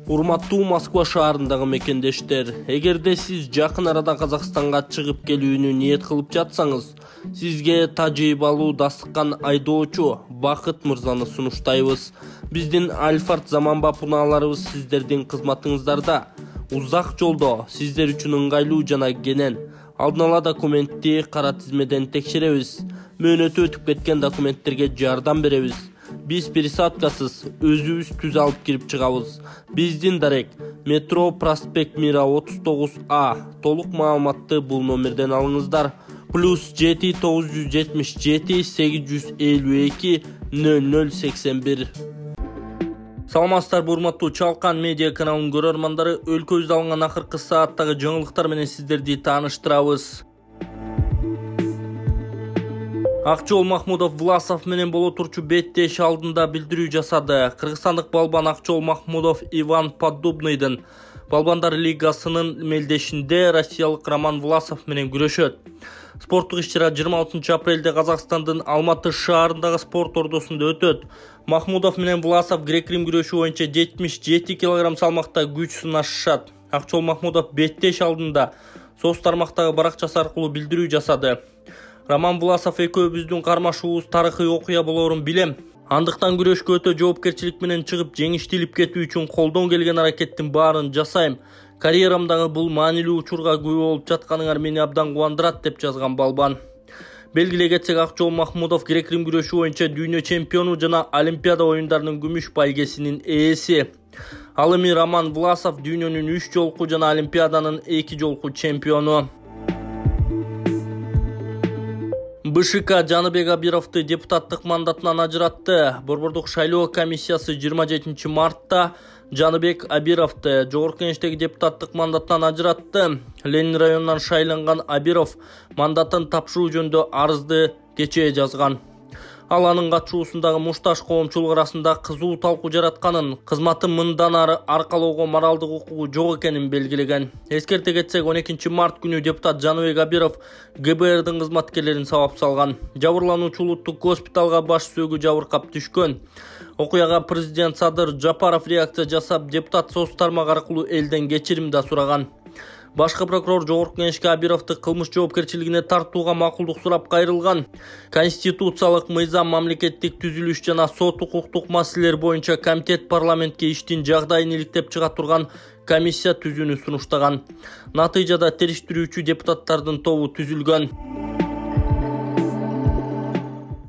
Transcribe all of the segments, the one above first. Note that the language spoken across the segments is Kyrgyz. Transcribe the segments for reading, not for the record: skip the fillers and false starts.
Урматтуу Москва шаарындагы мекендештер, эгерде сиз жакын арада Казакстанга чыгып келүүнү ниет кылып жатсаңыз, сизге тажрыйбалуу дастыккан айдоочу Бакыт мырзаны сунуштайбыз. Биздин Альфард заманбап унааларыбыз сиздердин кызматыңыздарда. Узак жолдо сиздер үчүн ыңгайлуу жана кенен алдын ала документти кара тизмеден текшеребиз. Мөөнөтү өтүп кеткен документтерге жардам беребиз. Биз пересадкасыз өзүбүз түз алып кирип чыгабыз. Биздин дарек метро проспект Мира 39А. Толук маалыматты бул номерден алыңыздар. +7 977 852 0081. Саламатсыздарбы урматтуу Чалкан медиа каналынын көрөрмандары, өлкөбүздө алынган акыркы сааттагы жаңылыктар менен сиздерди тааныштырабыз. Акчол Махмудов Власов менен боло турчу беттеш алдында билдирүү жасады. Кыргызстандык балбан Акчол Махмудов Иван Поддубныйдын Балбандар лигасынын мелдешинде россиялык Роман Власов менен күрөшөт. Спорттук иш-чара 26 апрелде Казакстандын Алматы шаарындагы спорт ордосунда өтөт. Махмудов менен Власов грек-рим күрөшү боюнча 77 кг салмакта күч сынашышат. Акчол Махмудов беттеш алдында соц тармактагы баракчасы аркылуу билдирүү жасады. Роман Власов экөөбүздүн кармашуубуз тарыхый окуя болорун билем. Андыктан күрөшкө өтө жоопкерчилик менен чыгып жеңиштелип кетүү үчүн колдон келген аракеттин баарын жасайм. Карьерамдагы бул маанилүү учурга күбө болуп жатканыңар мени абдан кубандырат, деп жазган балбан. Белгилей кетсек, Акчол Махмудов грек-рим күрөшү боюнча дүйнө чемпиону жана Олимпиада оюндарынын күмүш байгесинин ээси. Ал эми Роман Власов дүйнөнүн 3 жолку жана Олимпиаданын 2 жолку чемпиону. БШК Жаныбек Абировду депутаттык мандатынан ажыратты. Борбордук шайлоо комиссиясы 27 мартта Жаныбек Абировду Жогорку Кеңештеги депутаттык мандатынан ажыратты. Ленин районунан шайланган Абиров мандатын тапшыруу жөнүндө арызды кечээ жазган. Ал анын катышуусундагы мушташ коомчулук арасында кызуу талкуу жаратканын, кызматын мындан ары аркалоого моралдык укугу жок экенин белгилеген. Эскерте кетсек, 12 март күнү депутат Жаныбек Абиров ГБРдин кызматкерлерин сабап салган. Жабырлануучу улуттук госпиталга баш сөөгү жабыркап түшкөн. Окуяга президент Садыр Жапаров реакция жасап, депутат соц тармак аркылуу элден кечирим да сураган. Башкы прокурор Жогорку Кеңешке Абировду кылмыш жоопкерчилигине тартууга макулдук сурап кайрылган. Конституциялык мыйзам, мамлекеттик түзүлүш жана сот укуктук маселелер боюнча комитет парламентке иштин жагдайын иликтеп чыга турган комиссия түзүүнү сунуштаган. Натыйжада териштирүүчү депутаттардын тобу түзүлгөн.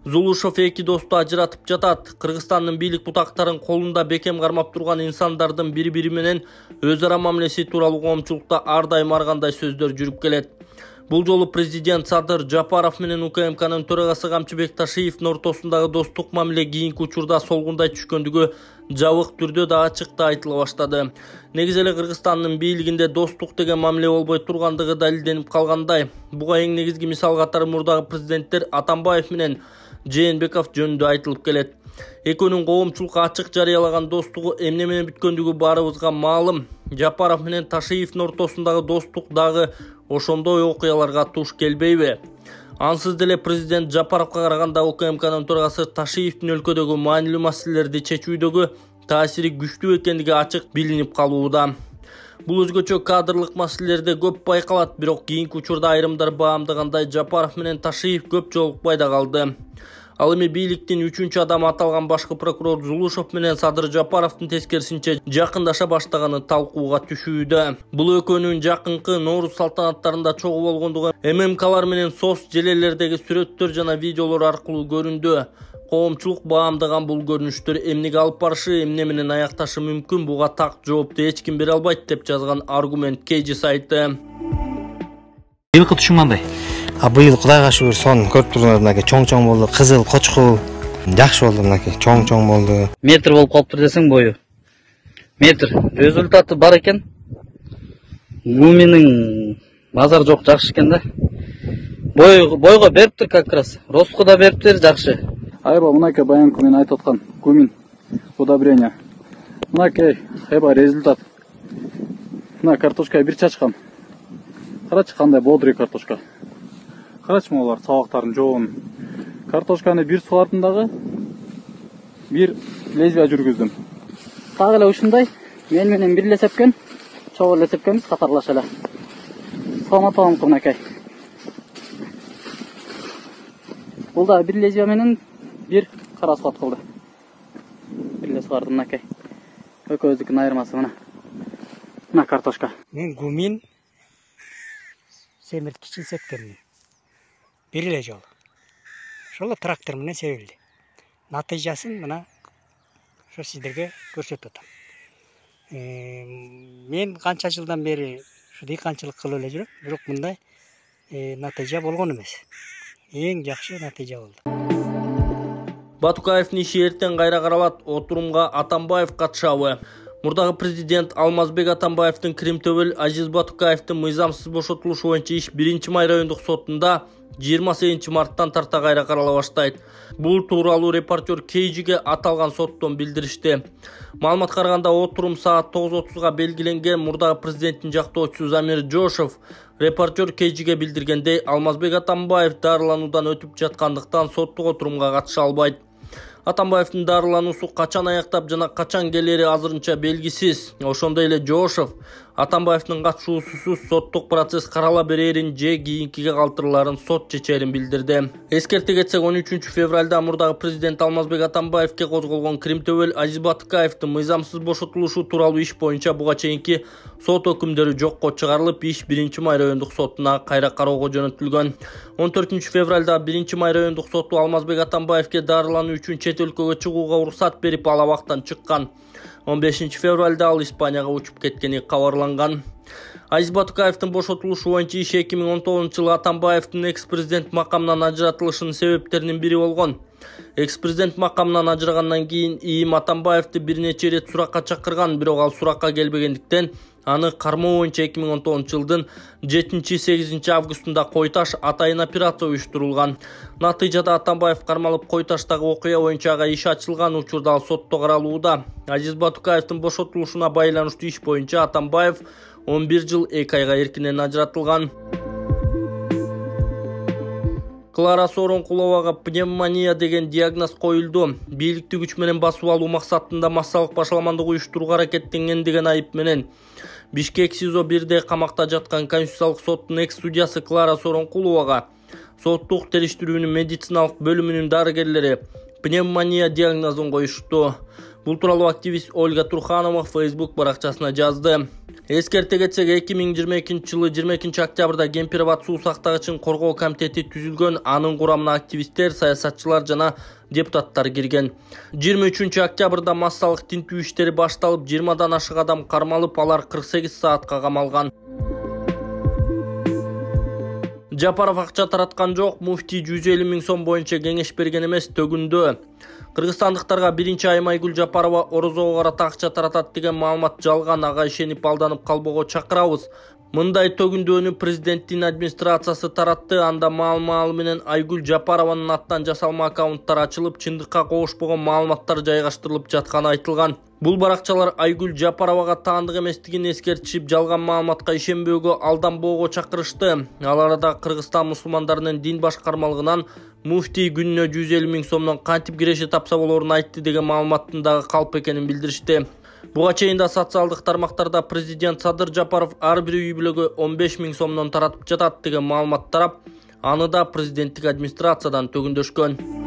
Зулушов эки досту ажыратып жатат. Кыргызстандын бийлик бутактарын колунда бекем кармап турган инсандардын бири-бири менен өз ара мамилеси тууралуу коомчулукта ар дайым ар кандай сөздөр жүрүп келет. Бул жолу президент Садыр Жапаров менен УКМКнын төрагасы Камчыбек Ташиевдин ортосундагы достук мамиле кийинки учурда солгундай түшкөндүгү жабык түрдө да ачык да айтыла баштады. Негизи эле Кыргызстандын бийлигинде достук деген мамиле болбой тургандыгы далилденип калгандай. Буга эң негизги мисал катары мурдагы президенттер Атамбаев менен Жээнбеков жөнүндө айтылып келет. Экөөнүн коомчулукка ачык жарыялаган достугу эмне менен бүткөндүгү баарыбызга маалым. Жапаров менен Ташиевдин ортосундагы достук дагы ошондой окуяларга туш келбейби? Ансыз деле президент Жапаровго караганда УКМКнын төрагасы Ташиевдин өлкөдөгү маанилүү маселелерди чечүүдөгү таасири күчтүү экендиги ачык билинип калууда. Бул өзгөчө кадрлык маселелерде көп байкалат, бирок кийинки учурда айрымдар баамдагандай Жапаров менен Ташиев көп жолукпай да калды. Ал эми бийликтин 3-чү адамы аталган башкы прокурор Зулушов менен Садыр Жапаровдун тескерисинче жакындаша баштаганы талкууга түшүүдө. Бул экөөнүн жакынкы Нооруз салтанаттарында чогуу болгондугу ММКлар менен соц желелердеги сүрөттөр жана видеолор аркылуу көрүндү. Коомчулук баамдаган бул көрүнүштөр эмнеге алып барышы, эмне менен аякташы мүмкүн, буга так жоопту эч ким бере албайт, деп жазган Аргумент Кежи сайты. Быйылкы түшүң кандай? Быйыл Кудайга шүгүр сон көрүп тургандардан чоң-чоң болду. Кызыл, кочкул жакшы болду, мынакей чоң-чоң болду. Метр болуп калыптыр десең бою. Метр. Результаты бар экен. Гуминин базар жок, жакшы экен да. Бойго бериптир как раз. Ростко да бериптир, жакшы. Айба мынакей баянкы мен айтып аткан гумин удобрение. Мынакей айба результат. Мына картошка бир чачкам. Карачы кандай бодрый картошка. Карачы могулар сабактарын жоон. Картошканы бир сулардым дагы, бир лезвия жүргүздүм. Так эле ушундай мен менен бир сепкен, чогуу эле сепкенбиз катарлаша эле. Саламатсызбы мынакей. Бул да бир лезвия менен бир кара суат кылды. Бир лез барды мынакей. Экөөбүздүкүн айырмасы мына. Мына картошка. Мен гумин семирткичин сепкенмин. Бир эле жол. Ошол трактор менен себилди. Натыйжасын мына ошо сиздерге көрсөтүп атам. Мен канча жылдан бери ушу дыйканчылык кылып эле жүрөм, бирок мындай натыйжа болгон эмес. Эң жакшы натыйжа болду. Батукаевдин иши эртең кайра каралат. Отурумга Атамбаев катышабы. Мурдагы президент Алмазбек Атамбаевдин Кримтөбөл Азиз Батукаевдин мыйзамсыз бошотулушу боюнча иш 1-май райондук сотунда 28 марттан тарта кайра карала баштайт. Бул тууралуу репортер Кейжиге аталган соттон билдиришти. Маалыматка караганда отурум саат 9:30га белгиленген. Мурдагы президенттин жактоочусу Замир Жошев репортер Кейжиге билдиргендей, Алмазбек Атамбаев дарылануудан өтүп жаткандыктан соттук отурумга катыша албайт. Атамбаевдин дарылануусу качан аяктап жана качан келери азырынча белгисиз. Ошондой эле Жошев Атамбаевдин катышуусусуз соттук процесс карала берерин же кийинкиге калтырыларын сот чечерин билдирди. Эскерте кетсек, 13 февралда мурдагы президент Алмазбек Атамбаевке козголгон Кримтөбөл Азиз Батукаевдин мыйзамсыз бошотулушу тууралуу иш боюнча буга чейинки сот өкүмдөрү жокко чыгарылып, иш 1-май райондук сотуна кайра кароого жөнөтүлгөн. 14 февралда 1-май райондук соту Алмазбек Атамбаевке дарылануу үчүн чет өлкөгө чыгууга уруксат берип, ал абактан чыккан. 15 февралда ал Испанияга учуп кеткени кабарланган. Азиз Батукаевдин бошотулушу боюнча иш 2019-жылы Атамбаевдин экс-президент макамынан ажыратылышынын себептеринин бири болгон. Экс-президент макамынан ажырагандан кийин ИИМ Атамбаевди бир нече ирет суракка чакырган, бирок ал суракка келбегендиктен аны кармоо боюнча 2019-жылдын 7-8 августунда Кой Таш атайын операция уюштурулган. Натыйжада Атамбаев кармалып, Кой Таштагы окуя боюнча ага иш ачылган, учурда ал сотто каралууда. Азиз Батукаевдин бошотулушуна байланыштуу иш боюнча Атамбаев 11 жыл 2 айга эркинен ажыратылган. Клара Сооронкуловага пневмония деген диагноз коюлду. Бийликти күч менен басып алуу максатында массалык башаламандык уюштурууга аракеттенген деген айып менен Бишкек СИЗО 1-де камакта жаткан Конституциялык соттун экс-судьясы Клара Сооронкуловага соттук териштирүүнүн медициналык бөлүмүнүн дарыгерлери пневмония диагнозун коюшту. Бул тууралуу активист Ольга Турханова Facebook баракчасына жазды. Эскерте кетсек, 2022-жылы 22 октябрда Кемпирабад суу сактагычын коргоо комитети түзүлгөн. Анын курамына активисттер, саясатчылар жана депутаттар кирген. 23 октябрда массалык тинтүү иштери башталып, 20дан ашык адам кармалып, алар 48 саатка камалган. Жапаров акча тараткан жок. Муфтий 150 000 сом боюнча кеңеш берген эмес, төгүндө. Кыргызстандыктарга 1-Аймайгүл Жапарова орозого карата акча таратат деген маалымат жалган, ага ишенип алданып калбоого чакырабыз. Мындай төгүндөнү президенттин администрациясы таратты. Анда маал менен Айгүл Жапарованын аттан жасалма аккаунттар ачылып, чындыкка кошпогон маалыматтар жайгаштырылып жатканы айтылган. Бул баракчалар Айгүл Жапаровага таандык эместигин эскертишип, жалган маалыматка ишенбөөгө, алданбоого чакырышты. Ал арада Кыргызстан мусулмандарынын дин башкармалыгынан муфтий күнүнө 150 000 сомдон кантип киреше тапса болорун айтты деген маалыматтын дагы калп экенин билдиришти. Буга чейин да социалдык тармактарда президент Садыр Жапаров ар бир үй бүлөгө 15 000 сомдон таратып жатат деген маалымат тарап, аны да президенттик администрациядан төгүндөшкөн.